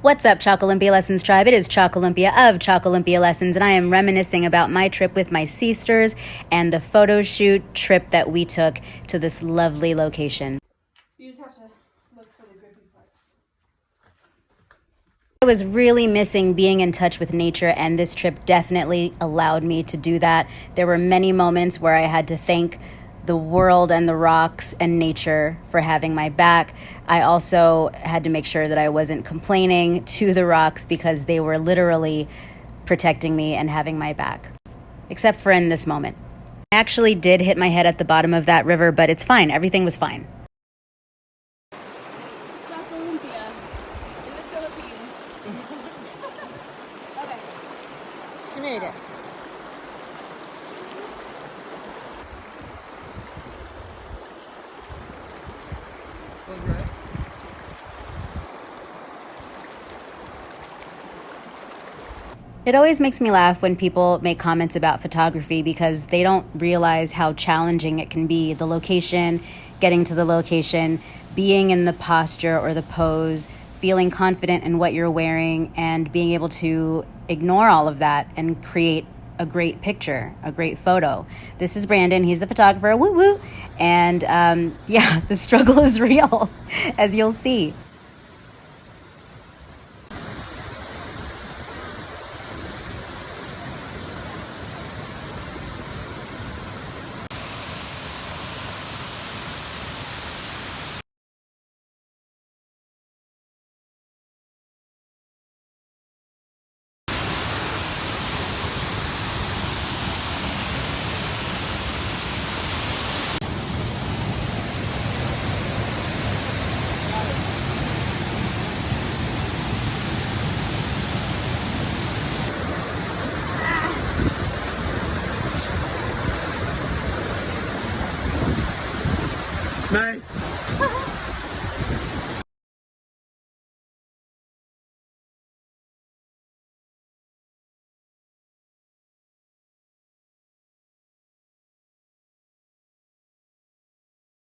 What's up, Chocolumpia Lessons Tribe? It is Chocolumpia of Chocolumpia Lessons, and I am reminiscing about my trip with my seesters and the photo shoot trip that we took to this lovely location. You just have to look for the grippy parts. I was really missing being in touch with nature, and this trip definitely allowed me to do that. There were many moments where I had to thank the world and the rocks and nature for having my back. I also had to make sure that I wasn't complaining to the rocks because they were literally protecting me and having my back, except for in this moment. I actually did hit my head at the bottom of that river, but it's fine. Everything was fine. Chocolumpia in the Philippines. Okay. She made it. It always makes me laugh when people make comments about photography because they don't realize how challenging it can be. The location, getting to the location, being in the posture or the pose, feeling confident in what you're wearing, and being able to ignore all of that and create a great picture, a great photo. This is Brandon. He's the photographer. Woo woo. And yeah, the struggle is real, as you'll see. Nice.